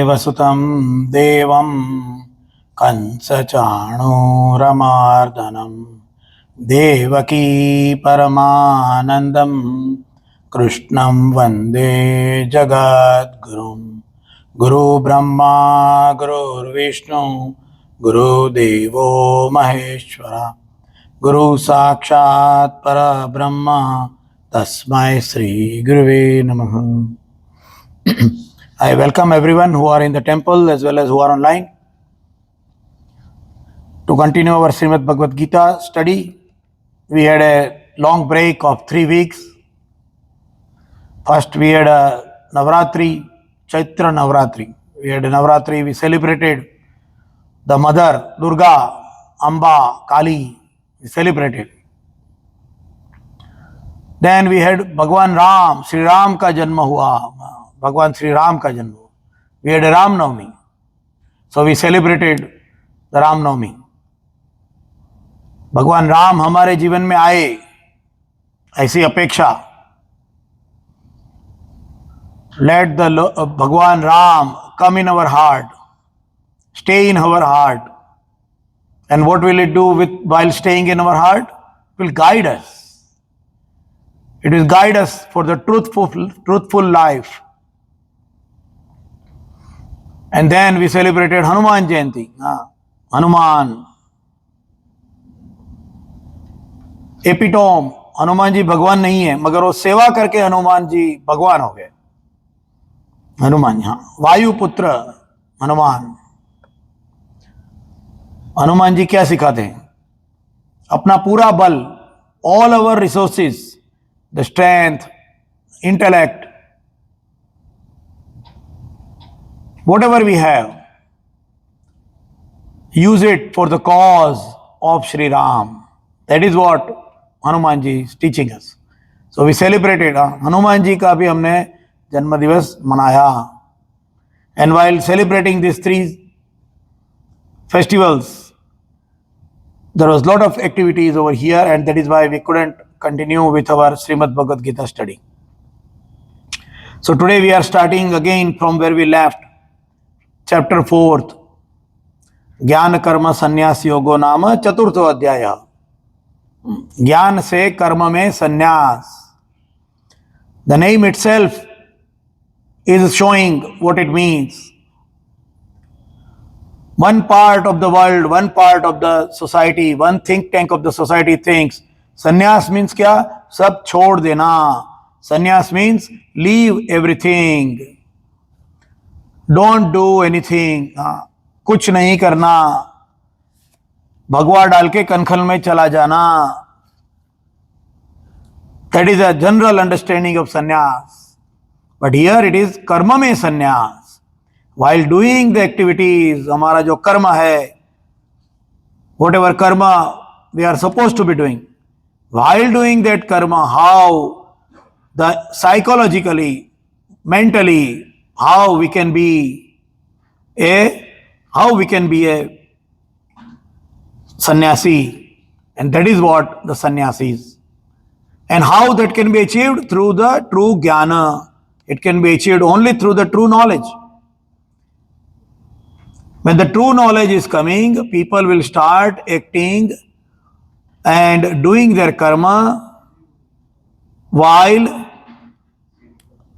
वसुतं देवं कंसचाणूरमार्दनं देवकी परमानन्दं कृष्णं वन्दे जगद्गुरुं। गुरुब्रह्मा गुरुर्विष्णु गुरुदेवो महेश्वरा गुरु साक्षात् परब्रह्म तस्मै श्री गुरुवे नमः। I welcome everyone who are in the temple as well as who are online to continue our Srimad Bhagavad Gita study. We had a long break of 3 weeks. First we had a Navratri, Chaitra Navratri. We had a Navratri, we celebrated the mother, Durga, Amba, Kali, we celebrated. Then we had Bhagwan Ram, Sri Ram ka janma hua. भगवान श्री राम का जन्म। We had Ram Navami, so we celebrated the Ram Navami. भगवान राम हमारे जीवन में आए ऐसी अपेक्षा। Let the Bhagwan Ram come in our heart, stay in our heart, and what will it do with while staying in our heart? Will guide us. It will guide us for the truthful life. And then we celebrated Hanuman Jayanti. Hanuman, एपिटोम. हनुमान जी भगवान नहीं है, मगर वो सेवा करके हनुमान जी भगवान हो गए. हनुमान, हाँ, वायुपुत्र हनुमान. हनुमान जी क्या सिखाते हैं? अपना पूरा बल, all our resources, the strength, intellect, whatever we have, use it for the cause of Sri Ram. That is what Hanuman ji is teaching us. So we celebrated Hanuman ji का भी हमने जन्म दिवस मनाया. And while celebrating these 3 festivals, there was a lot of activities over here, and that is why we couldn't continue with our Srimad Bhagavad Gita study. So today we are starting again from where we left. Chapter 4, ज्ञान कर्म संन्यास योगो नाम चतुर्थो अध्याय. ज्ञान से कर्म में संन्यास. The name itself is showing what it means. One part of the world, one part of the society, one think tank of the society thinks संन्यास मीन्स क्या? सब छोड़ देना. संन्यास means leave everything, don't do anything. कुछ नहीं करना, भगवा डाल के कनखल में चला जाना. That is a general understanding of संन्यास. बट हियर इट इज कर्म में संन्यास. वाइल डूइंग द एक्टिविटीज, हमारा जो कर्म है, whatever karma we are suppose to be doing, while doing that karma, how the psychologically, mentally, how we can be a sannyasi, and that is what the sannyasi is. And how that can be achieved? Through the true jnana. It can be achieved only through the true knowledge. When the true knowledge is coming, people will start acting and doing their karma while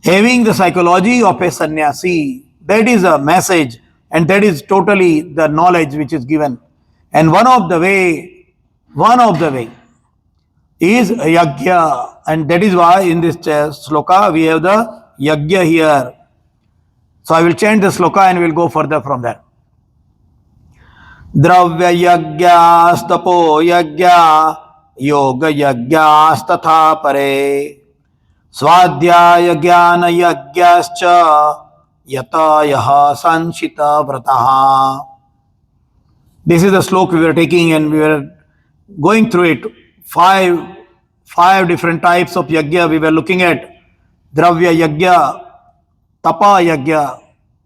having the psychology of a sannyasi. That is a message, and that is totally the knowledge which is given. And one of the way is yajna, and that is why in this sloka we have the yajna here. So I will change the sloka and we will go further from there. Dravya yajnastapo yajna yoga yajnastatha pare स्वाध्याय ज्ञान यज्ञश्च यतयः संशिता व्रतः. This is the sloka we were taking, and we were going through it. Five different types of yajna we were looking at. Dravya yajna, tapa yajna.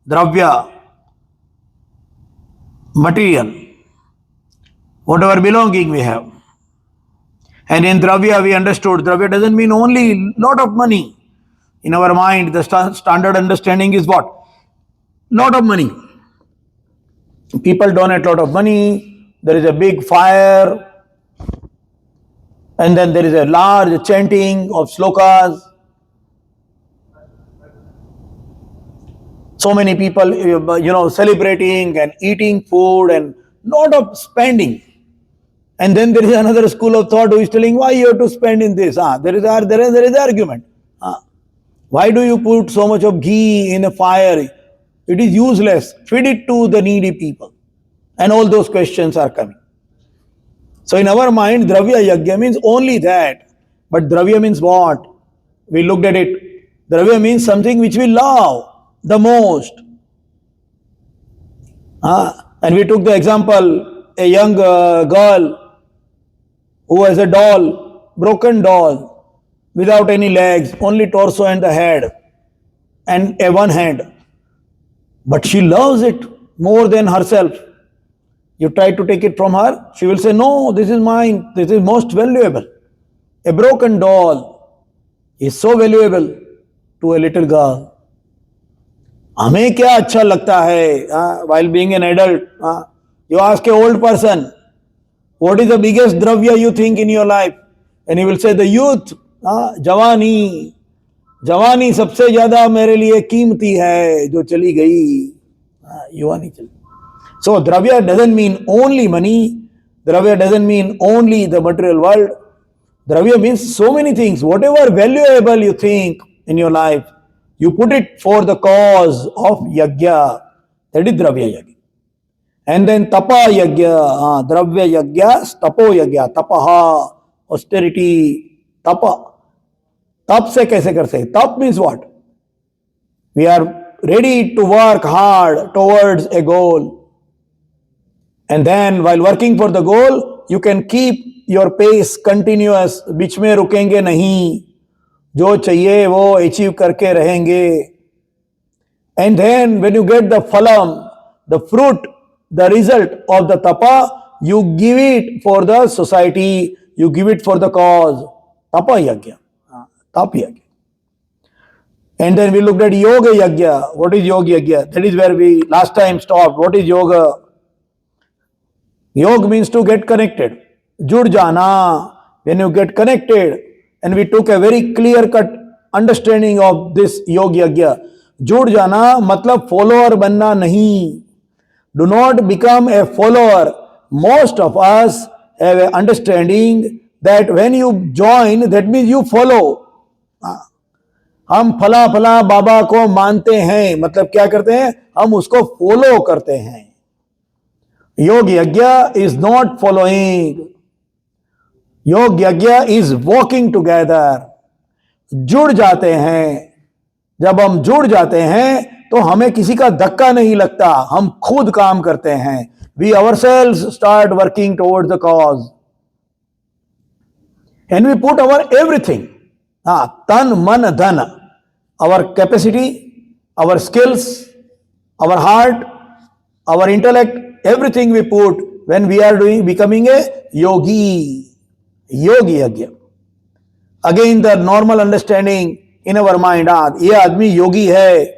Dravya, material, whatever belonging we have. And in Dravya, we understood Dravya doesn't mean only lot of money. In our mind, the standard understanding is what? Lot of money. People donate lot of money. There is a big fire, and then there is a large chanting of slokas. So many people, celebrating and eating food and lot of spending. And then there is another school of thought who is telling why you have to spend in this. There is argument. Why do you put so much of ghee in a fire? It is useless. Feed it to the needy people. And all those questions are coming. So in our mind, Dravya Yagya means only that. But Dravya means what? We looked at it. Dravya means something which we love the most. And we took the example, a young girl who has a doll, broken doll, without any legs, only torso and the head, and a one hand. But she loves it more than herself. You try to take it from her, she will say, no, this is mine, this is most valuable. A broken doll is so valuable to a little girl. हमें क्या अच्छा लगता है while being an adult? You ask a old person, what is the biggest dravya you think in your life? And he will say the youth, जवानी. जवानी सबसे ज्यादा मेरे लिए कीमती है जो चली गई, युवानी चली. So dravya doesn't mean only money. Dravya doesn't mean only the material world. Dravya means so many things. Whatever valuable you think in your life, you put it for the cause of yagya. That is dravya yagya. And then tapa yagya, dravya yagya, tapo yagya, tapaha, austerity, tapa. Tap se kaise kar sakte? Tap means what? We are ready to work hard towards a goal. And then while working for the goal, you can keep your pace continuous. बीच में रुकेंगे नहीं. जो चाहिए वो achieve करके रहेंगे. And then when you get the phalam, the fruit, the result of the tapa, you give it for the society, you give it for the cause. Tapa yagya. Tapa yagya. And then we looked at yoga yagya. What is yoga yagya? That is where we last time stopped. What is yoga? Yoga means to get connected. Jud jana. When you get connected, and we took a very clear-cut understanding of this yoga yagya. Jud jana matlab follower banna nahi. Do not become a follower. Most of us have an understanding that when you join, that means you follow. हम फला फला बाबा को मानते हैं, मतलब क्या करते हैं? हम उसको फॉलो करते हैं. योग यज्ञ is not following. योग यज्ञ is walking together. जुड़ जाते हैं. जब हम जुड़ जाते हैं तो हमें किसी का धक्का नहीं लगता. हम खुद काम करते हैं. We ourselves start working towards the cause. And we put our everything. Tan, man, dhan. Our capacity, our skills, our heart, our intellect, everything we put when we are becoming a yogi. Yogi yagya. Again the normal understanding in our mind, ye aadmi yogi hai.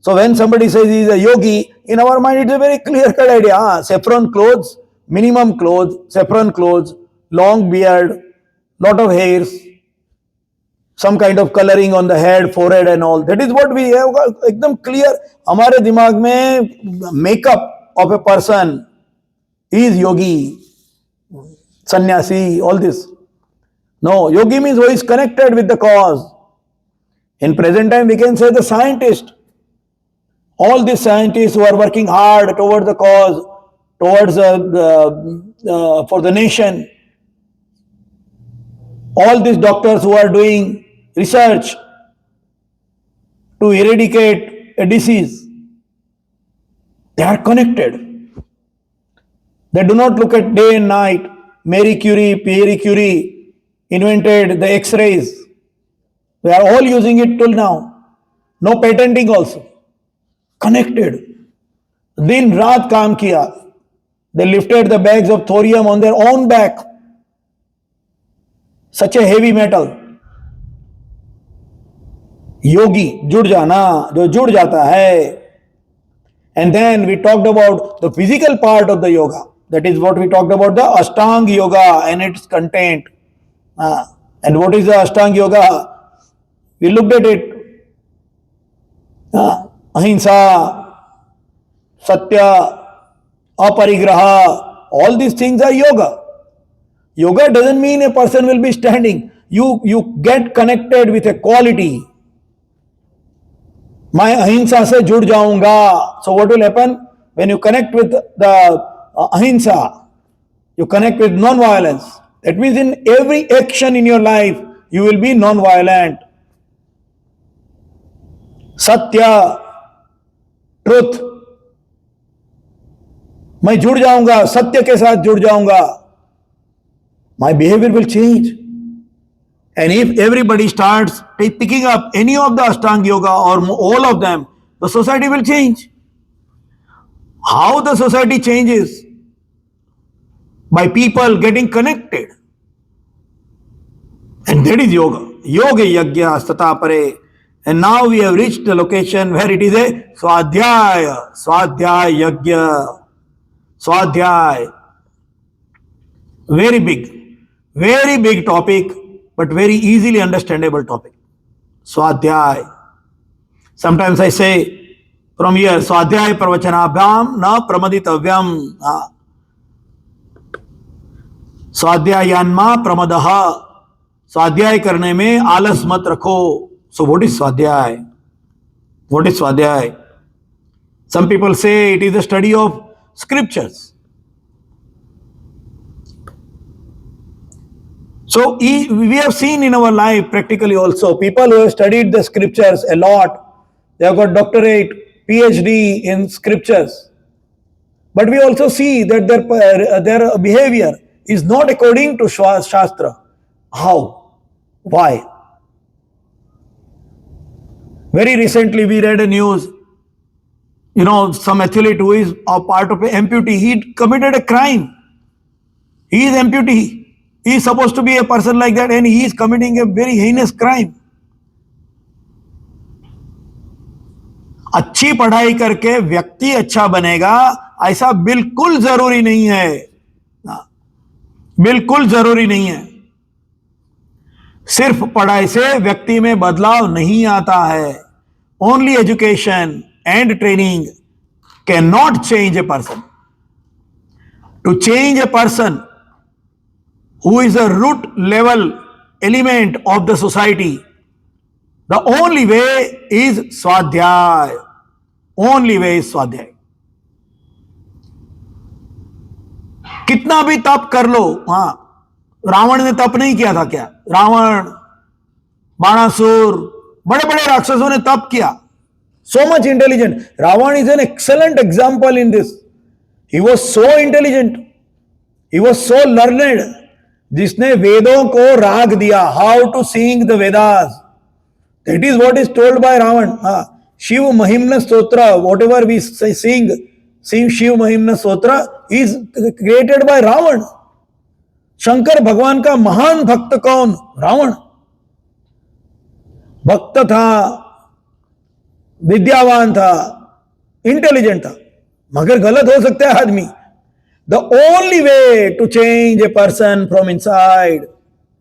So when somebody says he is a yogi, in our mind it's a very clear-cut idea. Saffron clothes, minimum clothes, saffron clothes, long beard, lot of hairs, some kind of coloring on the head, forehead and all. That is what we have. एकदम clear. हमारे दिमाग में makeup of a person is yogi, sannyasi, all this. No, yogi means who is connected with the cause. In present time we can say the scientist. All these scientists who are working hard towards the cause, towards for the nation. All these doctors who are doing research to eradicate a disease, they are connected. They do not look at day and night. Marie Curie, Pierre Curie invented the X-rays. We are all using it till now. No patenting also. Connected. दिन रात काम किया. They lifted the bags of thorium on their own back. Such a heavy metal. योगी जुड़ जाना, जो जुड़ जाता है And then we talked about the physical part of the yoga. That is what we talked about, the Ashtanga Yoga and its content. And what is the Ashtanga Yoga? We looked at it. Ahimsa, Satya, Aparigraha, all these things are yoga. Yoga doesn't mean a person will be standing. You get connected with a quality. मैं अहिंसा से जुड़ जाऊंगा. So what will happen when you connect with the ahimsa? You connect with non-violence. That means in every action in your life, you will be non-violent. Satya, truth. मैं जुड़ जाऊंगा, सत्य के साथ जुड़ जाऊंगा. My behavior will change. And if everybody starts picking up any of the Ashtanga Yoga or all of them, the society will change. How the society changes? By people getting connected. And that is yoga. Yoga yajna stata pare. And now we have reached the location where it is a Swadhyaya. Swadhyaya yajna. Swadhyaya. Very big topic, but very easily understandable topic. Swadhyaya. Sometimes I say from here, Swadhyaya pravachanabhyam na pramaditavyam. स्वाध्यायान्मा प्रमदः. स्वाध्याय करने में आलस मत रखो. So what is Swadhyaya? What is Swadhyaya? Some people say it is the study of scriptures. So we have seen in our life practically also people who have studied the scriptures a lot. They have got doctorate, PhD in scriptures. But we also see that their behavior is not according to Shastra. How? Why? Very recently we read a news, some athlete who is a part of an amputee, he committed a crime. He is amputee. He is supposed to be a person like that and he is committing a very heinous crime. अच्छी पढ़ाई करके व्यक्ति अच्छा बनेगा ऐसा बिल्कुल जरूरी नहीं है. बिल्कुल जरूरी नहीं है. सिर्फ पढ़ाई से व्यक्ति में बदलाव नहीं आता है. Only education and training cannot change a person. To change a person who is a root level element of the society, the only way is Swadhyaya. Only way is Swadhyaya. कितना भी तप कर लो. रावण ने तप नहीं किया था क्या? रावण, बाणासुर, बड़े बड़े राक्षसों ने तप किया. So much intelligent. Ravan is an excellent example in this. He was so intelligent. He was so learned. जिसने वेदों को राग दिया. How to sing the Vedas. That is what is told by Ravan. Shiv Mahimna Stotra, whatever we sing Shiv Mahimna Stotra is created by Ravan. Shankar भगवान का महान भक्त कौन? रावण. भक्त था, विद्यावान था, इंटेलिजेंट था, मगर गलत हो सकता है आदमी. The only way to change a person from inside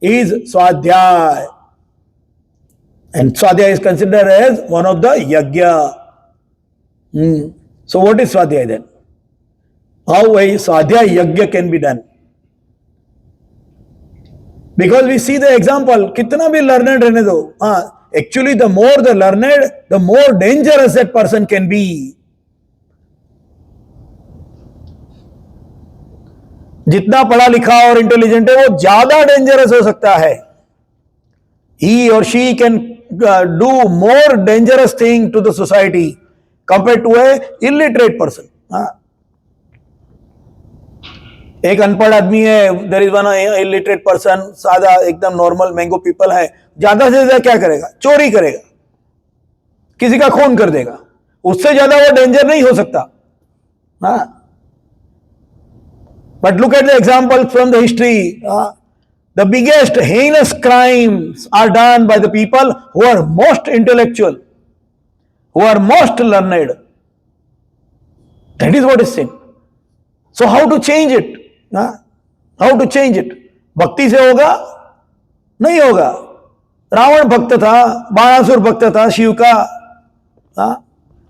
is Swadhyaya. And Swadhyaya is considered as one of the yajna. So what is Swadhyaya then? How a Swadhyaya yajna can be done? Because we see the example, कितना भी learned रहने दो. Actually, the more the learned, the more dangerous that person can be. जितना पढ़ा लिखा और intelligent है वो ज्यादा डेंजरस हो सकता है. He or she can do more dangerous thing to the society compared to a illiterate person. एक अनपढ़ आदमी है, there is one illiterate person, सादा एकदम नॉर्मल मैंगो पीपल है, ज्यादा से ज्यादा क्या करेगा? चोरी करेगा, किसी का खून कर देगा. उससे ज्यादा वो डेंजर नहीं हो सकता. But look at the example from the history. The biggest heinous crimes are done by the people who are most intellectual, who are most learned. That is what is sin. So how to change it? How to change it? भक्ति से होगा? नहीं होगा. रावण भक्त था, बाणासुर भक्त था शिव का,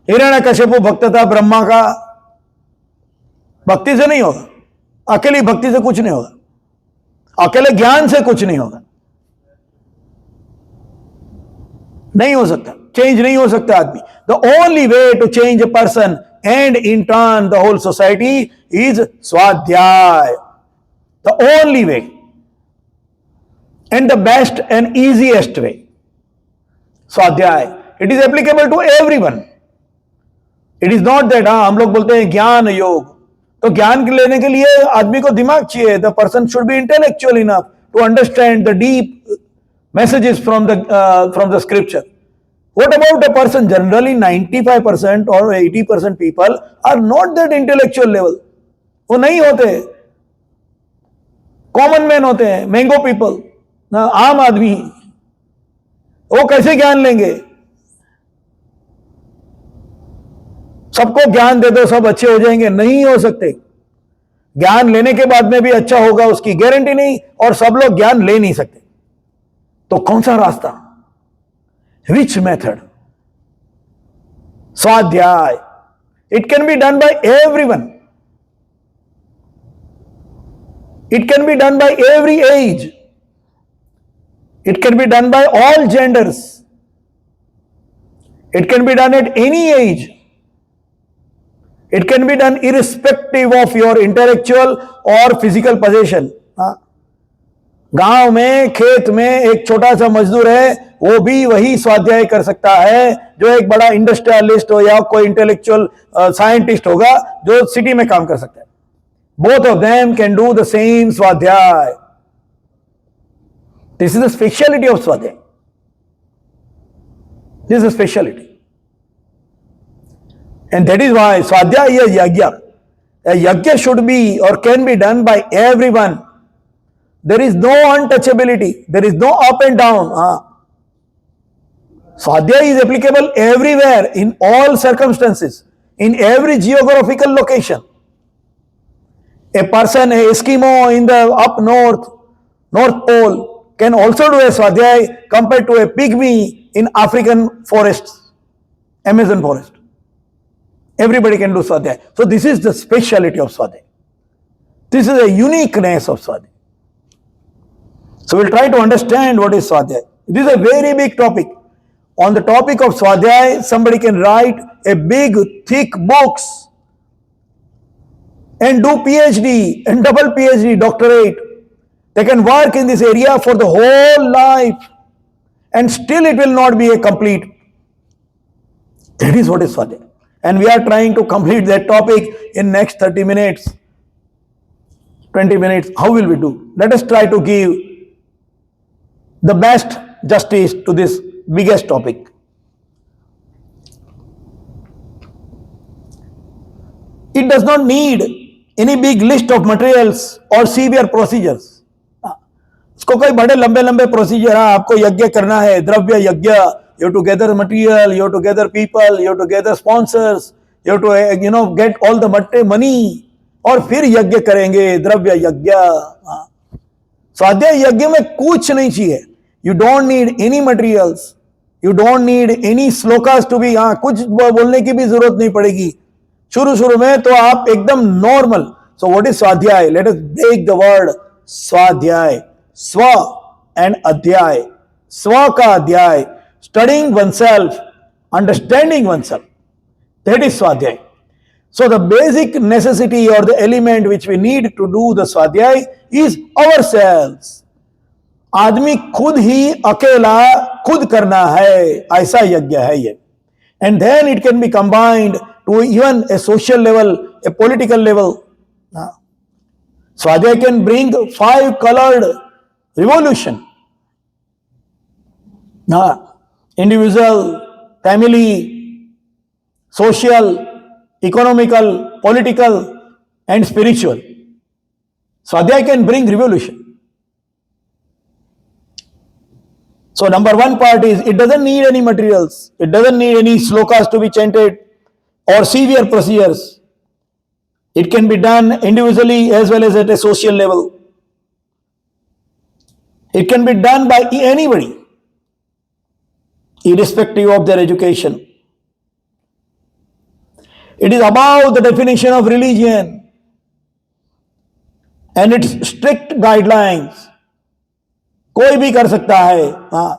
हिरण्यकश्यप भक्त था ब्रह्मा का. भक्ति से नहीं होगा. अकेली भक्ति से कुछ नहीं होगा. अकेले ज्ञान से कुछ नहीं होगा. नहीं हो सकता. चेंज नहीं हो सकता आदमी. The only way to change a person and in turn the whole society is swadhyay. The only way and the best and easiest way. Swadhyay. It is applicable to everyone. It is not that हम लोग बोलते हैं ज्ञान योग. तो ज्ञान लेने के लिए आदमी को दिमाग चाहिए. The person should be intellectual enough to understand the deep messages from the scripture. What about a person? Generally 95% or 80% people are not that intellectual level. वो नहीं होते. कॉमन मैन होते हैं, मैंगो पीपल, आम आदमी. वो कैसे ज्ञान लेंगे? सबको ज्ञान दे दो सब अच्छे हो जाएंगे. नहीं हो सकते. ज्ञान लेने के बाद में भी अच्छा होगा उसकी गारंटी नहीं, और सब लोग ज्ञान ले नहीं सकते. तो कौन सा रास्ता? Which method? Swadhyay. It can be done by everyone. It can be done by every age. It can be done by all genders. It can be done at any age. It can be done irrespective of your intellectual or physical possession. गांव में खेत में एक छोटा सा मजदूर है, वो भी वही स्वाध्याय कर सकता है जो एक बड़ा इंडस्ट्रियलिस्ट हो या कोई इंटेलेक्चुअल साइंटिस्ट होगा जो सिटी में काम कर सकता है. Both of them can do the same swadhyaya. This is the speciality of swadhyaya. This is speciality. And that is why swadhyaya is yajna. A yajna should be or can be done by everyone. There is no untouchability. There is no up and down. Swadhyay is applicable everywhere, in all circumstances, in every geographical location. A person, a Eskimo in the up north, North Pole, can also do a Swadhyay compared to a pygmy in African forests, Amazon forest. Everybody can do Swadhyay. So this is the speciality of Swadhyay. This is a uniqueness of Swadhyay. So we'll try to understand what is Swadhyay. This is a very big topic. On the topic of Swadhyay, somebody can write a big, thick books and do PhD and double PhD, doctorate. They can work in this area for the whole life and still it will not be a complete. That is what is Swadhyay. And we are trying to complete that topic in next 30 minutes, 20 minutes. How will we do? Let us try to give the best justice to this biggest topic. It does not need any big list of materials or severe procedures. इसको कोई बड़े लंबे लंबे procedure, आपको यज्ञ करना है, द्रव्य यज्ञ, you have to gather material, you have to gather people, you have to gather sponsors, you have to get all the money, और फिर यज्ञ करेंगे, द्रव्य यज्ञ. स्वाध्याय यज्ञ में कुछ नहीं चाहिए. You don't need any materials. You don't need any shlokas to be. कुछ बोलने की भी जरूरत नहीं पड़ेगी. शुरू में तो आप एकदम नॉर्मल. So what is स्वाध्याय? Let us break the word स्वाध्याय. स्व and अध्याय. स्व का अध्याय. Studying oneself, understanding oneself. That is स्वाध्याय. So the basic necessity or the element which we need to do the स्वाध्याय is ourselves. आदमी खुद ही अकेला खुद करना है, ऐसा यज्ञ है ये. And then it can be combined to even a social level, a political level. Swadhyay can bring 5-colored revolution. Individual, family, social, economical, political, and spiritual. Swadhyay can bring revolution. So number one part is, it doesn't need any materials. It doesn't need any slokas to be chanted or severe procedures. It can be done individually as well as at a social level. It can be done by anybody, irrespective of their education. It is above the definition of religion and its strict guidelines. कोई भी कर सकता है.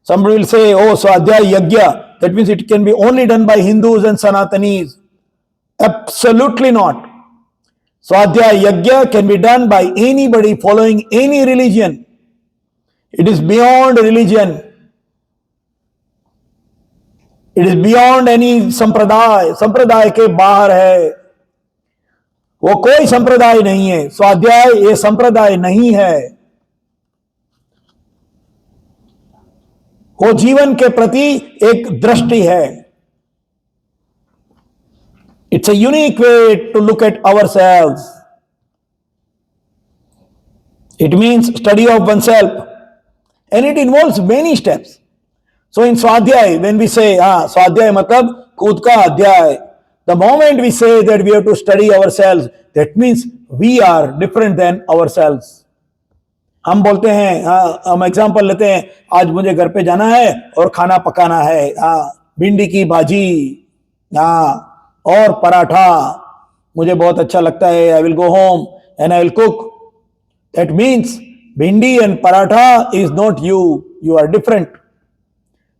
Somebody will say, oh, Swadhyaya Yajna, that means it can be only done by Hindus and Sanatanis. Absolutely not. Swadhyaya Yajna can be done by anybody following any religion. It is beyond religion. It is beyond any संप्रदाय. संप्रदाय के बाहर है. वो कोई संप्रदाय नहीं है. स्वाध्याय ये संप्रदाय नहीं है. वो जीवन के प्रति एक दृष्टि है. It's a unique way to look at ourselves. It means study of oneself, and it involves many steps. So in Swadhyay, when we say, Swadhyay matlab खुद का अध्याय, the moment we say that we have to study ourselves, that means we are different than ourselves. हम बोलते हैं, हम example लेते हैं, आज मुझे घर पे जाना है और खाना पकाना है, भिंडी की भाजी और पराठा मुझे बहुत अच्छा लगता है. I will go home and I will cook. That means bhindi and paratha is not you. You are different.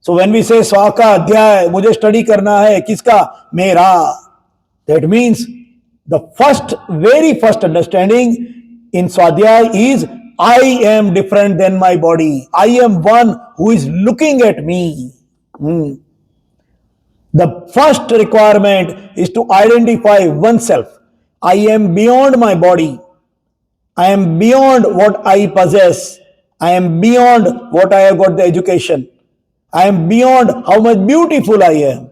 So when we say स्वा का अध्याय, मुझे स्टडी करना है, किसका? मेरा. That means the first, very first understanding in स्वाध्याय is I am different than my body. I am one who is looking at me. The first requirement is to identify oneself. I am beyond my body. I am beyond what I possess. I am beyond what I have got the education. I am beyond how much beautiful I am.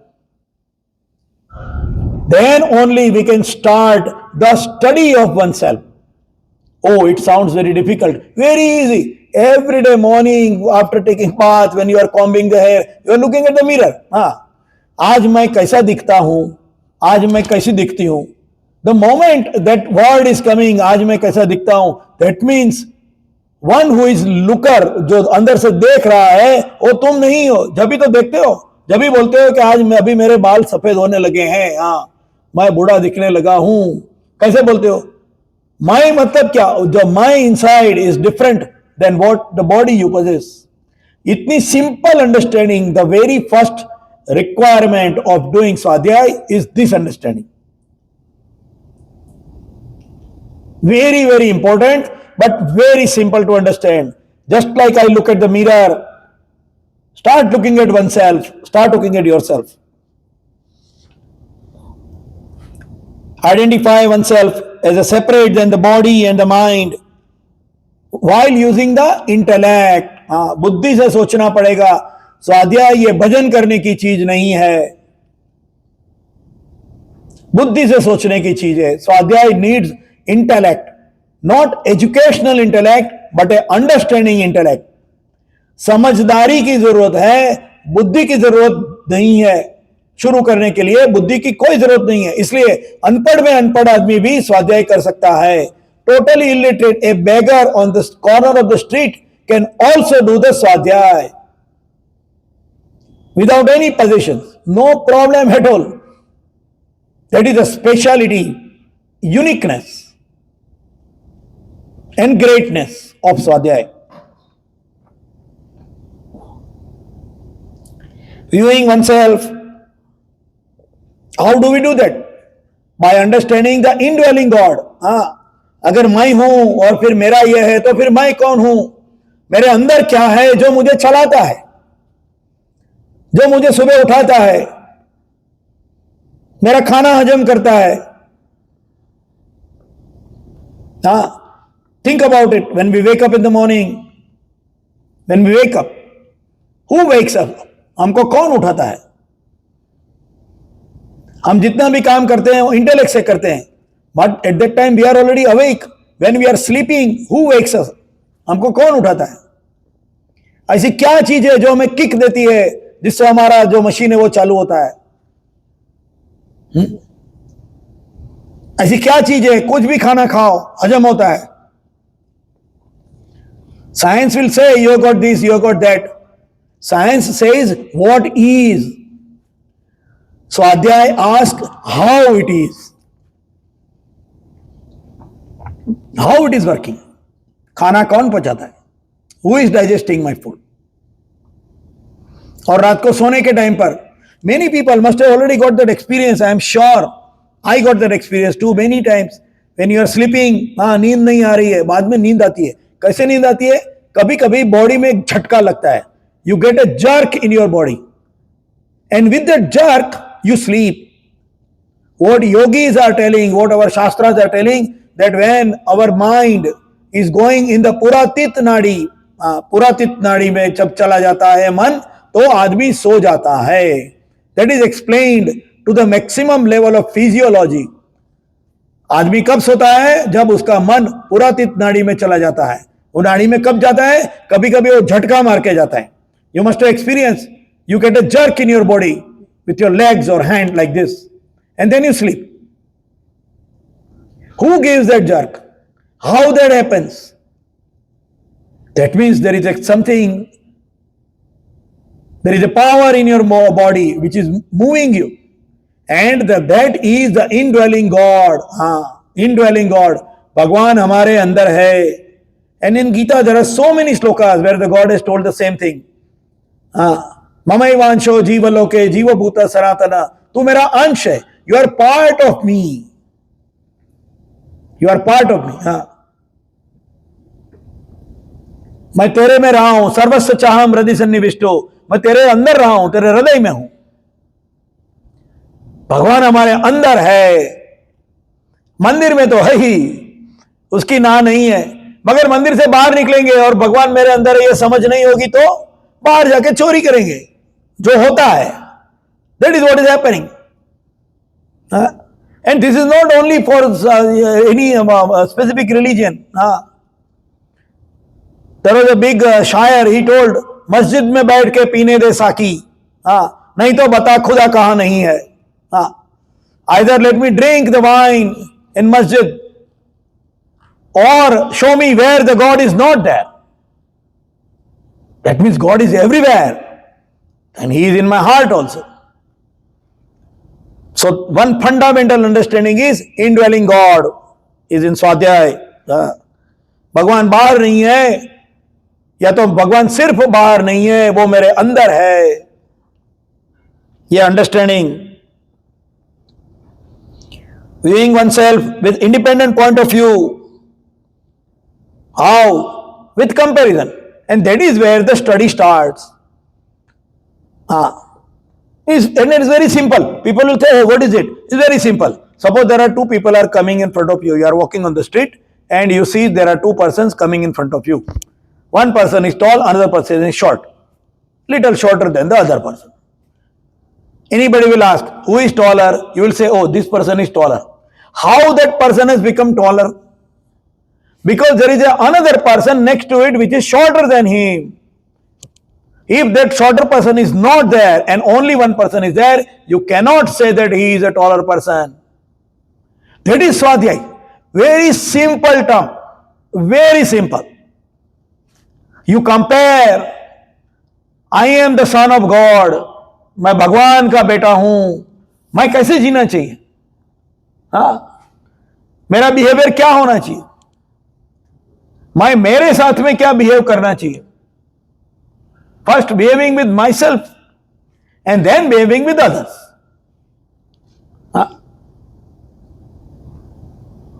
Then only we can start the study of oneself. Oh, it sounds very difficult. Very easy. Every day morning after taking bath, when you are combing the hair, you are looking at the mirror. आज मैं कैसा दिखता हूं, आज मैं कैसी दिखती हूं. The moment that word is coming, आज मैं कैसा दिखता हूं, that means one who is looker, जो अंदर से देख रहा है, वो तुम नहीं हो. जब भी तो देखते हो, जब भी बोलते हो कि आज मैं अभी मेरे बाल सफेद होने लगे हैं, मैं बूढ़ा दिखने लगा हूं, कैसे बोलते हो? माई मतलब क्या? जो my inside is different than what the body you possess. इतनी simple understanding, the very first requirement of doing Swadhyay is this understanding. Very, very important, but very simple to understand. Just like I look at the mirror, start looking at oneself, start looking at yourself. Identify oneself as a separate than the body and the mind while using the intellect. बुद्धि से सोचना पड़ेगा. स्वाध्याय ये भजन करने की चीज नहीं है, बुद्धि से सोचने की चीज है. स्वाध्याय needs intellect, not educational intellect but A understanding intellect. समझदारी की जरूरत है, बुद्धि की जरूरत नहीं है. शुरू करने के लिए बुद्धि की कोई जरूरत नहीं है. इसलिए अनपढ़ में अनपढ़ आदमी भी स्वाध्याय कर सकता है. Totally illiterate, A beggar on the corner of the street can also do the स्वाध्याय without any possessions, no problem at all. That is the speciality, uniqueness and greatness of Swadhyay. Viewing oneself, how do we do that? By understanding the indwelling God. अगर मैं हूं और फिर मेरा यह है, तो फिर मैं कौन हूं? मेरे अंदर क्या है जो मुझे चलाता है, जो मुझे सुबह उठाता है, मेरा खाना हजम करता है. Think about it. When we wake up in the morning, when we wake up, who wakes up? हमको कौन उठाता है? हम जितना भी काम करते हैं वो इंटेलेक्ट से करते हैं, but at that time we are already awake. When we are sleeping, who wakes us? हमको कौन उठाता है? ऐसी क्या चीज है जो हमें किक देती है, जिससे हमारा जो मशीन है वो चालू होता है? ऐसी क्या चीज है, कुछ भी खाना खाओ हजम होता है. Science will say you got this, you got that. Science says what is. Swadhyay asks how it is. How it is working. खाना कौन पचाता है? Who is digesting my food? और रात को सोने के टाइम पर many people must have already got that experience. I am sure I got that experience too many times. When you are sleeping, हाँ नींद नहीं आ रही है, बाद में नींद आती है. कैसे नींद आती है? कभी कभी बॉडी में एक झटका लगता है. You get a jerk in your body, and with that jerk you sleep. What yogis are telling, what our shastras are telling, that when our mind is going in the पुरातित नाड़ी, पुरातित नाड़ी में जब चला जाता है मन, तो आदमी सो जाता है. That is explained to the maximum level of physiology. आदमी कब सोता है? जब उसका मन पुरातित नाड़ी में चला जाता है. वो नाड़ी में कब जाता है? कभी कभी वो झटका मार के जाता है. You must have experienced, you get a jerk in your body with your legs or hand like this, and then you sleep. Who gives that jerk? How that happens? That means there is something, there is a power in your body which is moving you, and that is the indwelling God. Indwelling God. Bhagwan हमारे अंदर है. And in Gita there are so many slokas where the God has told the same thing. ममैवांशो जीवलोके जीवभूता सनातना. तू मेरा अंश है. You are part of me. You are part of me. मैं तेरे में रहा हूं. सर्वस्व चाहम हृदय सन्निविष्टो. मैं तेरे अंदर रहा हूं, तेरे हृदय में हूं. भगवान हमारे अंदर है. मंदिर में तो है ही, उसकी ना नहीं है. मगर मंदिर से बाहर निकलेंगे और भगवान मेरे अंदर है ये समझ नहीं होगी तो बाहर जाके चोरी करेंगे, जो होता है. That is what is happening. And this is not only for any specific religion. There was a big शायर, ही टोल्ड, मस्जिद में बैठ के पीने दे साकी, नहीं तो बता खुदा कहां नहीं है. Either let me drink the wine in मस्जिद or show me where the God is not there. That means God is everywhere, and He is in my heart also. So one fundamental understanding is indwelling God is in Swadhyay. भगवान बाहर नहीं है, या तो भगवान सिर्फ बाहर नहीं है, वो मेरे अंदर है. ये understanding, viewing oneself with independent point of view. How? With comparison. And that is where the study starts. And it is very simple. People will say, oh, what is it? It's very simple. Suppose there are two people are coming in front of you. You are walking on the street and you see there are two persons coming in front of you. One person is tall, another person is short. Little shorter than the other person. Anybody will ask, who is taller? You will say, oh, this person is taller. How that person has become taller? Because there is another person next to it which is shorter than him. If that shorter person is not there and only one person is there, you cannot say that he is a taller person. That is Swadhyay. Very simple term. Very simple. You compare, I am the son of God. मैं भगवान का बेटा हूं. मैं कैसे जीना चाहिए? मेरा behaviour क्या होना चाहिए? मैं मेरे साथ में क्या बिहेव करना चाहिए? First behaving with my self and then behaving with others.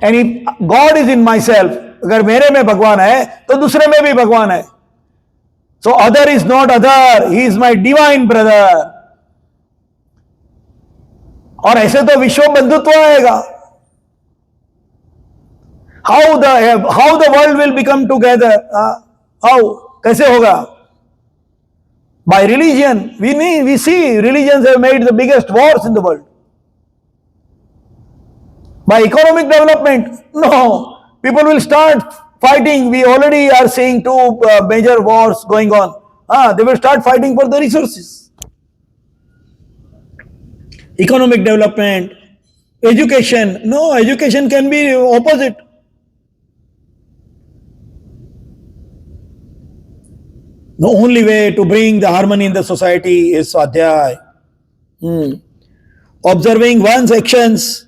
And if God is in my self, अगर मेरे में भगवान है तो दूसरे में भी भगवान है. So other is not other, he is my divine brother. और ऐसे तो विश्व बंधुत्व आएगा. How the world will become together? How? कैसे होगा? By religion. We see religions have made the biggest wars in the world. By economic development? No. People will start fighting. We already are seeing two major wars going on. They will start fighting for the resources. Economic development. education. No, education can be opposite. The only way to bring the harmony in the society is Swadhyay. Observing one's actions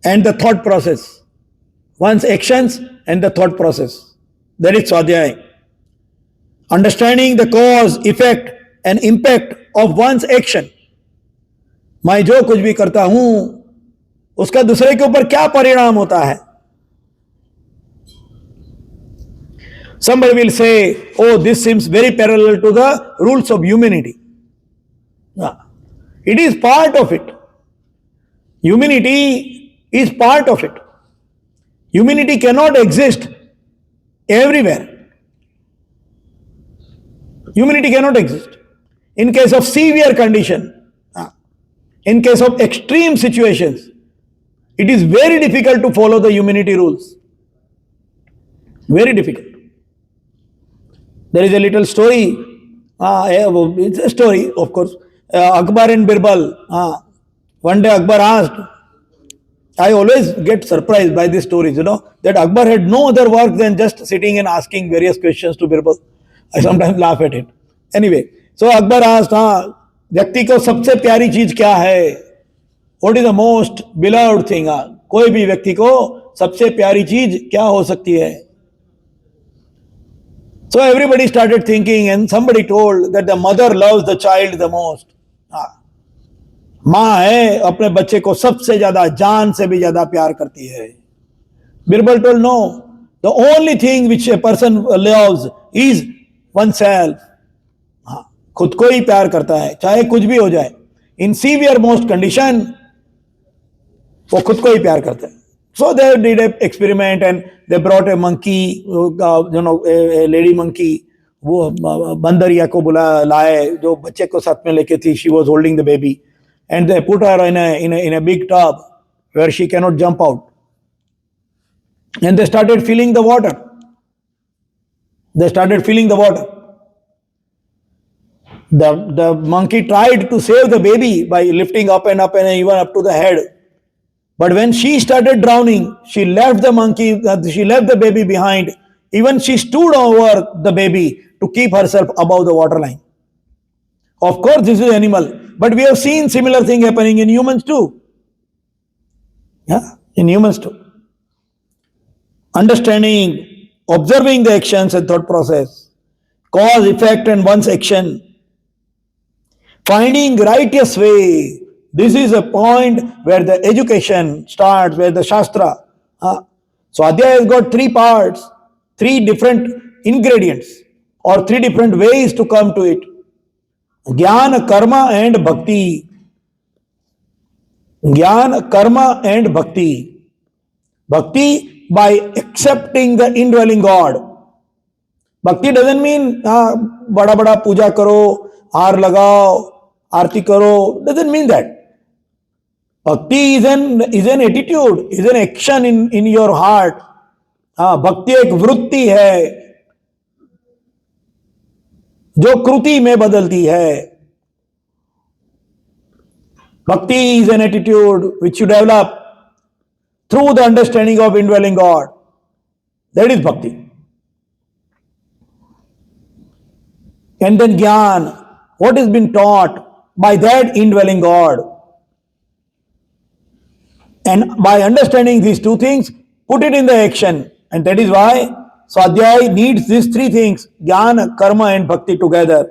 and the thought process. One's actions and the thought process. That is Swadhyay. Understanding the cause, effect and impact of one's action. मैं जो कुछ भी करता हूं उसका दूसरे के ऊपर क्या परिणाम होता है. Somebody will say, oh, this seems very parallel to the rules of humanity. It is part of it. Humanity is part of it. Humanity cannot exist everywhere. Humanity cannot exist. In case of severe condition, in case of extreme situations, it is very difficult to follow the humanity rules. Very difficult. There is a little story. It's a story, of course. Akbar and Birbal. One day Akbar asked, I always get surprised by these stories, that Akbar had no other work than just sitting and asking various questions to Birbal. I sometimes laugh at it. Anyway, so Akbar asked, व्यक्ति को सबसे प्यारी चीज क्या है? What is the most beloved thing? कोई भी व्यक्ति को सबसे प्यारी चीज क्या हो सकती है? So everybody started thinking and somebody told that the mother loves the child the most. माँ है अपने बच्चे को सबसे ज्यादा जान से भी ज्यादा प्यार करती है. Birbal told no. The only thing which a person loves is oneself. खुद को ही प्यार करता है चाहे कुछ भी हो जाए. In severe most condition वो खुद को ही प्यार करता है. So they did an experiment and they brought a monkey, a lady monkey. वो बंदरिया को लाए जो बच्चे को साथ में लेके थी. She was holding the baby, and they put her in a big tub where she cannot jump out. And they started filling the water. The monkey tried to save the baby by lifting up and even up to the head. But when she started drowning, she left the baby behind. Even she stood over the baby to keep herself above the waterline. Of course, this is animal, but we have seen similar thing happening in humans too. In humans too. Understanding, observing the actions and thought process, cause, effect, and one's action. Finding righteous way. This is a point where the education starts, where the Shastra. So Adhyaya has got 3 parts, 3 different ingredients, or 3 different ways to come to it. Jnana, karma and bhakti. Jnana, karma and bhakti. Bhakti by accepting the indwelling God. Bhakti doesn't mean bada bada puja karo, haar lagao, आरती करो. Doesn't mean that. Bhakti is an attitude, is an action in your heart. भक्ति एक वृत्ति है जो कृति में बदलती है. Bhakti is an attitude which you develop through the understanding of indwelling God. That is bhakti. And then Jnana, what has been taught by that indwelling God. And by understanding these 2 things, put it in the action. And that is why Swadhyaya needs these 3 things, Jnana, Karma and Bhakti together.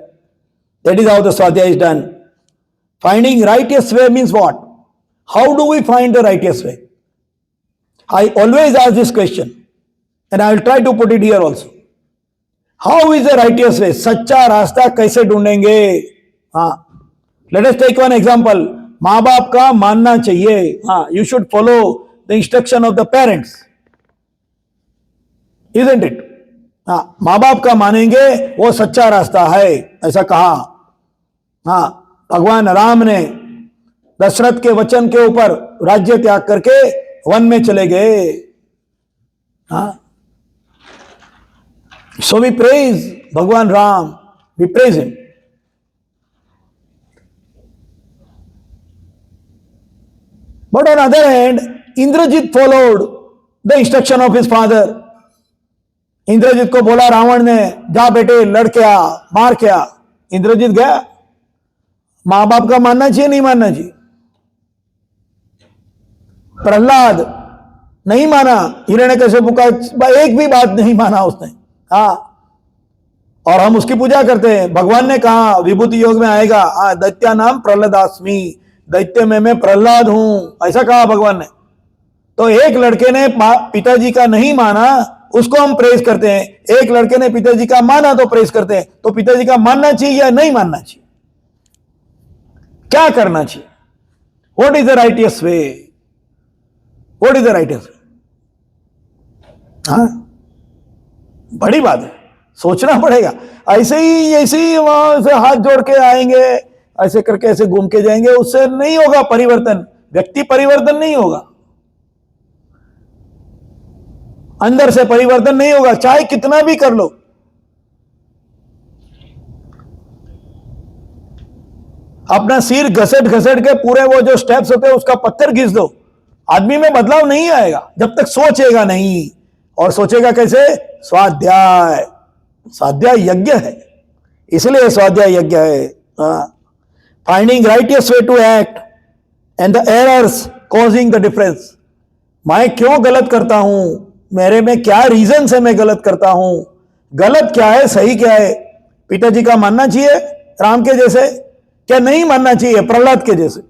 That is how the Swadhyaya is done. Finding righteous way means what? How do we find the righteous way? I always ask this question, and I will try to put it here also. How is the righteous way? सच्चा रास्ता कैसे ढूंढेंगे? Let us take one example. माँ बाप का मानना चाहिए. You should follow the instruction of the parents, isn't it? माँ बाप का मानेंगे वो सच्चा रास्ता है, ऐसा कहा. भगवान राम ने दशरथ के वचन के ऊपर राज्य त्याग करके वन में चले गए. So we praise Bhagwan Ram, we praise him. But on other hand, Indrajit followed the instruction of his father. Indrajit को बोला रावण ने, जा बेटे लड़ के आ, मार के आ. इंद्रजीत गया. मां बाप का मानना चाहिए, नहीं मानना चाहिए? प्रहलाद नहीं माना, हिरण्यकश्यप का एक भी बात नहीं माना उसने. हाँ, और हम उसकी पूजा करते हैं. भगवान ने कहा विभूति योग में आएगा, हाँ, दैत्या नाम प्रहलादास्मि, दैत्य में मैं प्रहलाद हूं, ऐसा कहा भगवान ने. तो एक लड़के ने पिताजी का नहीं माना, उसको हम प्रेज करते हैं. एक लड़के ने पिताजी का माना तो प्रेज करते हैं. तो पिताजी का मानना चाहिए या नहीं मानना चाहिए? क्या करना चाहिए? What is the righteous way? What is the righteous way? हाँ, बड़ी बात है, सोचना पड़ेगा. ऐसे ही वहां से हाथ जोड़ के आएंगे, ऐसे करके ऐसे घूम के जाएंगे, उससे नहीं होगा परिवर्तन. व्यक्ति परिवर्तन नहीं होगा, अंदर से परिवर्तन नहीं होगा, चाहे कितना भी कर लो. अपना सिर घसट घसट के पूरे वो जो स्टेप्स होते हैं उसका पत्थर घिस दो, आदमी में बदलाव नहीं आएगा जब तक सोचेगा नहीं. और सोचेगा कैसे? स्वाध्याय. स्वाध्याय यज्ञ है, इसलिए स्वाध्याय यज्ञ है. Finding righteous way to act and the errors causing the difference. मैं क्यों गलत करता हूं, मेरे में क्या रीजन से मैं गलत करता हूं, गलत क्या है सही क्या है? पिताजी का मानना चाहिए राम के जैसे, क्या नहीं मानना चाहिए प्रहलाद के जैसे,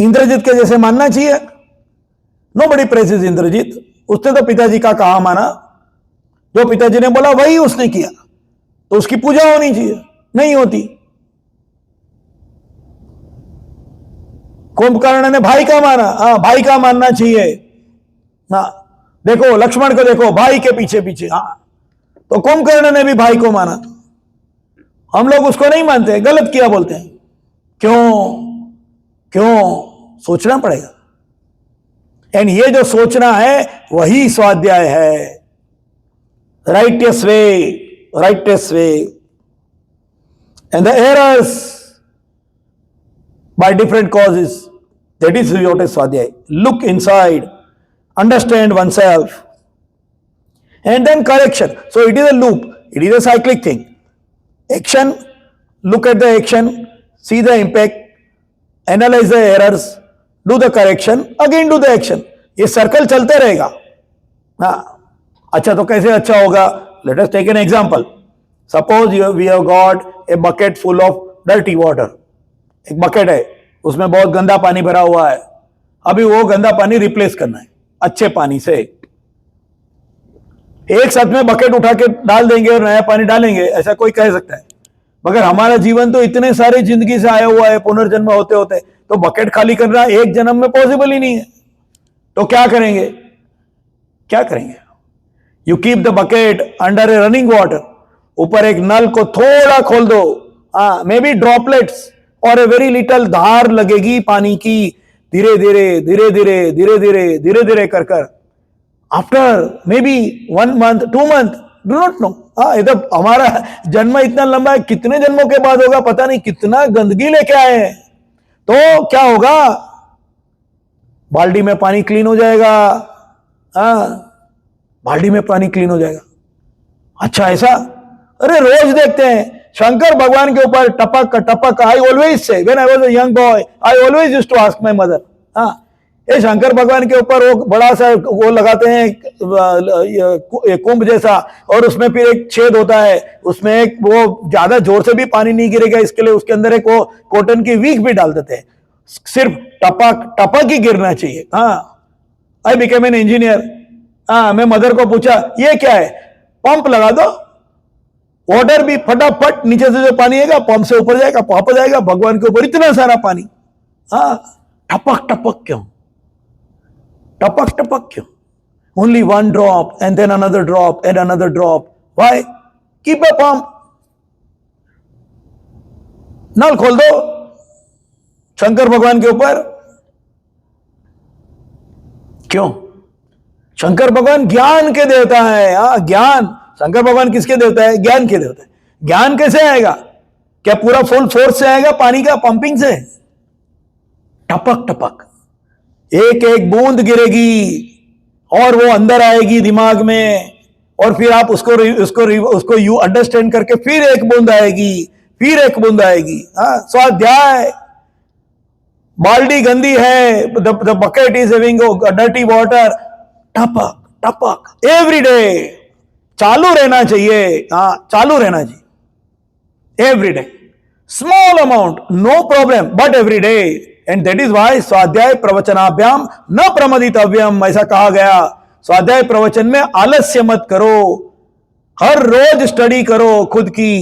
इंद्रजीत के जैसे मानना चाहिए? Nobody praises Indrajit. उसने तो पिताजी का कहा माना, जो पिताजी ने बोला वही उसने किया, तो उसकी पूजा होनी चाहिए, नहीं होती. कुंभकर्ण ने भाई का माना, हाँ भाई का मानना चाहिए. हाँ, देखो लक्ष्मण को देखो, भाई के पीछे पीछे. हाँ, तो कुंभकर्ण ने भी भाई को माना. हम लोग उसको नहीं मानते, गलत किया बोलते हैं. क्यों? सोचना पड़ेगा. एंड ये जो सोचना है वही स्वाध्याय है. Righteous way and the errors by different causes, that is what is swadhyay. Look inside, understand oneself, and then correction. So it is a loop, it is a cyclic thing. Action, look at the action, see the impact, analyze the errors, do the correction, again do the action. ये circle चलते रहेगा. हाँ, अच्छा तो कैसे अच्छा होगा? Let us take an example. Suppose we have got a bucket full of dirty water. एक बकेट है, उसमें बहुत गंदा पानी भरा हुआ है. अभी वो गंदा पानी रिप्लेस करना है अच्छे पानी से. एक साथ में बकेट उठा के डाल देंगे और नया पानी डालेंगे, ऐसा कोई कह सकता है? मगर हमारा जीवन तो इतने सारे जिंदगी से आया हुआ है, पुनर्जन्म होते होते, तो बकेट खाली करना एक जन्म में पॉसिबल ही नहीं है. तो क्या करेंगे? You keep the bucket under A running water. ऊपर एक नल को थोड़ा खोल दो, मे बी ड्रॉपलेट्स और ए वेरी लिटल धार लगेगी पानी की, धीरे धीरे कर after may be 1 month 2 month, do not know. ये तो हमारा जन्म इतना लंबा है, कितने जन्मों के बाद होगा पता नहीं, कितना गंदगी लेके आए हैं. तो क्या होगा? बाल्टी में पानी क्लीन हो जाएगा. बाल्टी में पानी क्लीन हो जाएगा. अच्छा ऐसा? अरे रोज देखते हैं शंकर भगवान के ऊपर टपक. I always say when I was a young boy, I always used to ask my mother, ये शंकर भगवान के ऊपर वो बड़ा सा वो लगाते हैं कुंभ जैसा, और उसमें फिर एक छेद होता है, उसमें एक वो ज्यादा जोर से भी पानी नहीं गिरेगा इसके लिए उसके अंदर एक वो कॉटन की वीक भी डाल देते हैं. सिर्फ टपक ही गिरना चाहिए. I became an engineer. मैं मदर को पूछा ये क्या है? पंप लगा दो, वाटर भी फटाफट नीचे से जो पानी आएगा पंप से ऊपर जाएगा, वापस जाएगा. भगवान के ऊपर इतना सारा पानी. टपक क्यों? टपक क्यों? Only 1 drop and then another drop and another drop. Why? Keep a pump. नल खोल दो शंकर भगवान के ऊपर. क्यों? शंकर भगवान ज्ञान के देवता है. ज्ञान. शंकर भगवान किसके देवता है? ज्ञान के देवता है. ज्ञान कैसे आएगा? क्या पूरा फुल फोर्स से आएगा पानी का पंपिंग से? टपक टपक एक एक बूंद गिरेगी और वो अंदर आएगी दिमाग में, और फिर आप उसको यू अंडरस्टैंड करके फिर एक बूंद आएगी, फिर एक बूंद आएगी। स्वाध्याय, बाल्टी गंदी है, the bucket is having dirty water, टपक टपक एवरी डे, चालू रहना चाहिए। चालू रहना चाहिए every day, small amount, no problem, but every day. And that is why स्वाध्याय प्रवचनाभ्याम न प्रमदितव्यम, ऐसा कहा गया। स्वाध्याय प्रवचन में आलस्य मत करो, हर रोज स्टडी करो खुद की।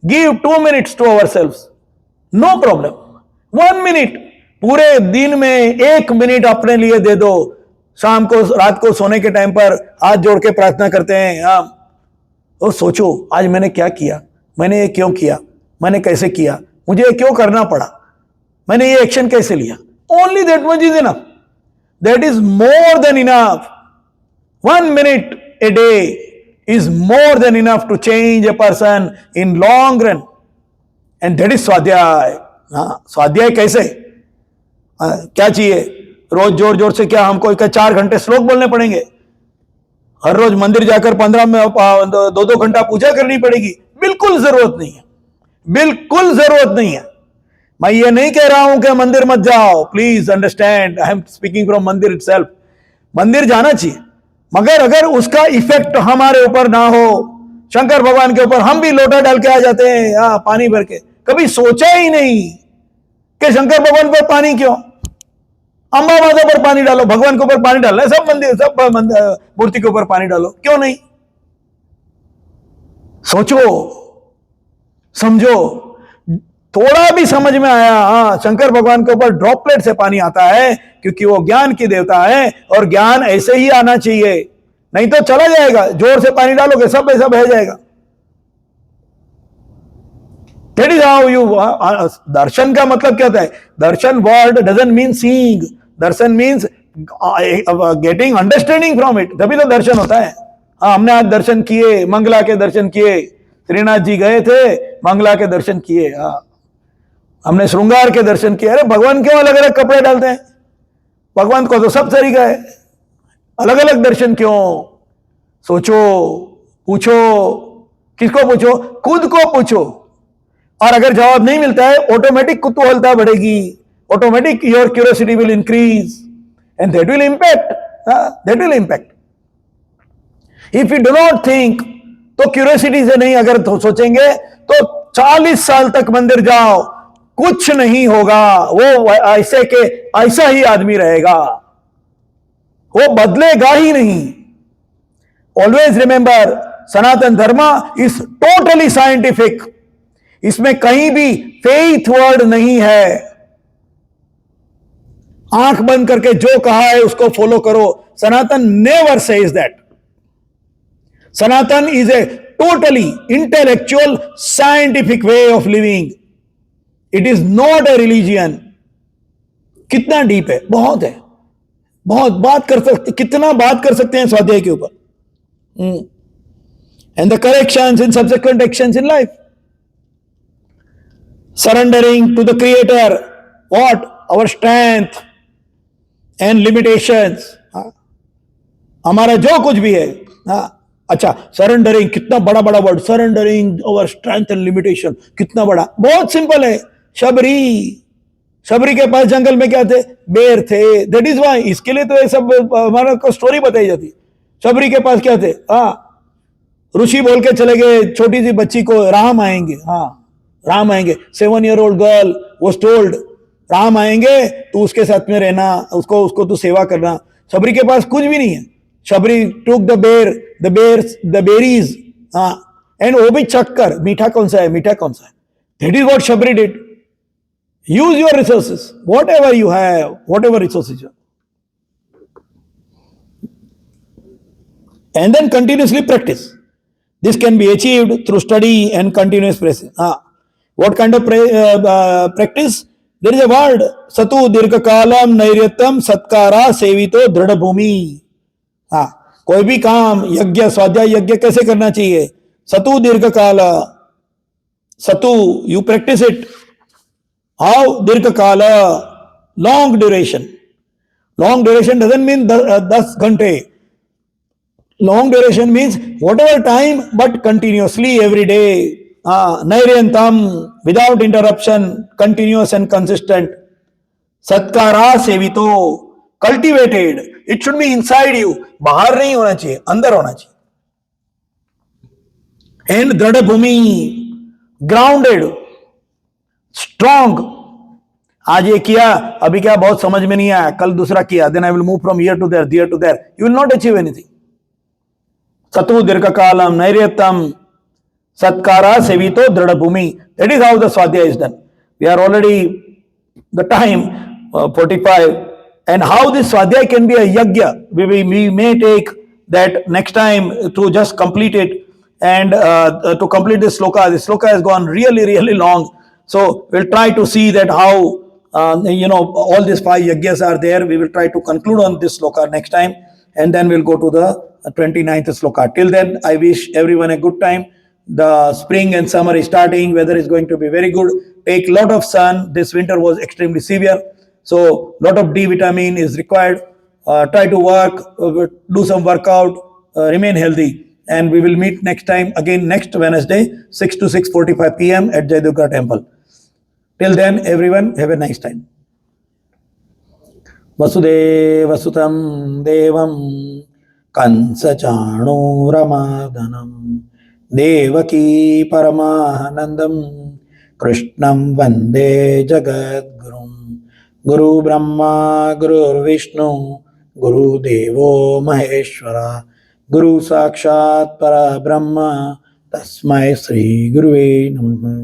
Give 2 minutes to our self, no problem. 1 minute, पूरे दिन में 1 minute अपने लिए दे दो। शाम को, रात को सोने के टाइम पर हाथ जोड़ के प्रार्थना करते हैं। तो सोचो आज मैंने क्या किया, मैंने ये क्यों किया, मैंने कैसे किया, मुझे ये क्यों करना पड़ा, मैंने ये एक्शन कैसे लिया। Only that much is enough, that is more than enough. 1 minute a day is more than enough to change a person in long run, and that is स्वाध्याय। स्वाध्याय कैसे, क्या चाहिए, रोज जोर जोर से क्या हमको 4 घंटे श्लोक बोलने पड़ेंगे, हर रोज मंदिर जाकर 15 में 2-2 घंटा पूजा करनी पड़ेगी? बिल्कुल जरूरत नहीं है, बिल्कुल जरूरत नहीं है। मैं ये नहीं कह रहा हूं कि मंदिर मत जाओ, please understand, I am speaking from मंदिर इटसेल्फ। मंदिर जाना चाहिए, मगर अगर उसका इफेक्ट हमारे ऊपर ना हो, शंकर भगवान के ऊपर हम भी लोटा डाल के आ जाते हैं पानी भर के, कभी सोचा ही नहीं कि शंकर भगवान पर पानी क्यों, अंबा माता पर पानी डालो, भगवान के ऊपर पानी डालना है, सब मूर्ति के ऊपर पानी डालो, क्यों नहीं? सोचो, समझो, थोड़ा भी समझ में आया। शंकर भगवान के ऊपर ड्रॉपलेट से पानी आता है क्योंकि वो ज्ञान की देवता है, और ज्ञान ऐसे ही आना चाहिए, नहीं तो चला जाएगा। जोर से पानी डालोगे सब ऐसा बह जाएगा। That is how you, दर्शन का मतलब क्या होता है? Darshan word doesn't mean seeing, darshan means getting understanding from it, तभी तो दर्शन होता है। हमने आज दर्शन किए, मंगला के दर्शन किए, श्रीनाथ जी गए थे, मंगला के दर्शन किए, हमने श्रृंगार के दर्शन किए। अरे भगवान क्यों अलग अलग कपड़े डालते हैं? भगवान को तो सब तरीका है, अलग अलग दर्शन क्यों? सोचो, पूछो, किसको पूछो? खुद को पूछो। और अगर जवाब नहीं मिलता है, ऑटोमेटिक कुतूहलता बढ़ेगी, automatic your curiosity will increase, and that will impact. If you do not think, तो क्यूरियोसिटी से नहीं अगर तो सोचेंगे तो 40 साल तक मंदिर जाओ, कुछ नहीं होगा। वो ऐसे के ऐसा ही आदमी रहेगा, वो बदलेगा ही नहीं। ऑलवेज रिमेंबर, सनातन धर्म इज टोटली साइंटिफिक, इसमें कहीं भी फेथ वर्ड नहीं है। आंख बंद करके जो कहा है उसको फॉलो करो। Sanatan never says that. Sanatan is a totally intellectual scientific way of living, it is not a religion. कितना डीप है, बहुत है, बहुत बात कर सकते, कितना बात कर सकते हैं स्वाध्याय के ऊपर, and the corrections in subsequent actions in life. Surrendering to the creator, what our strength and limitations, हमारा जो कुछ भी है। अच्छा, सरेंडरिंग, कितना बड़ा बड़ा word, surrendering our strength and limitation, कितना बड़ा, बहुत सिंपल है। शबरी के पास जंगल में क्या थे? बेर थे, दैट इज वाई, इसके लिए तो ये सब हमारा को स्टोरी बताई जाती। शबरी के पास क्या थे? ऋषि बोल के चले गए छोटी सी बच्ची को, राम आएंगे, राम आएंगे, 7 year old girl was told, Ram आएंगे तो उसके साथ में रहना, उसको तू सेवा करना। शबरी के पास कुछ भी नहीं है। Shabari took the berries, and वो भी चक्कर, मीठा कौन सा है, मीठा कौन सा है। That is what Shabari did. Use your resources, whatever you have, whatever resources, and then continuously practice. This can be achieved through study and continuous practice. What kind of practice? There is a word, सतु दीर्घकालम नैर्यतम सत्कारा सेवितो दृढ़ भूमि। कोई भी काम, यज्ञ, स्वाध्याय यज्ञ कैसे करना चाहिए? सतु दीर्घकाल, सतु, यू प्रैक्टिस इट। हाउ? दीर्घकाल, long duration. Long duration doesn't mean 10 ghante. Long duration means whatever time, but continuously every day. Nairyantam, without interruption, continuous and consistent. Satkara sevito, cultivated. It should be inside you. बाहर नहीं होना चाहिए, अंदर होना चाहिए. And दृढ़ भूमि, grounded, strong. आज ये किया, अभी क्या बहुत समझ में नहीं आया, कल दूसरा किया, then I will move from here to there, there to there. You will not achieve anything. Satu dirghakalam, nairyatam, satkara sevito dृढ़ Bhumi. That is how the swadhyaya is done. We are already the time 45, and how this swadhyaya can be a yajna. We may take that next time to just complete it, and to complete this sloka. This sloka has gone really long, so we'll try to see that how all these 5 yajnas are there. We will try to conclude on this sloka next time, and then we'll go to the 29th sloka. Till then, I wish everyone a good time. The spring and summer is starting. Weather is going to be very good. Take lot of sun. This winter was extremely severe, so lot of D vitamin is required. Try to work, do some workout, remain healthy, and we will meet next time again next Wednesday, 6 to 6:45 p.m. at Jayadurga Temple. Till then, everyone have a nice time. Vasudevasutam Devam Kansachanuramadhanam Devaki Paramahanandam Krishnam Vande Jagadgurum. Guru Brahma, Guru Vishnu, Guru Devo Maheshwara, Guru Sakshat Para Brahma, Tasmai Sri Guruve Namaha.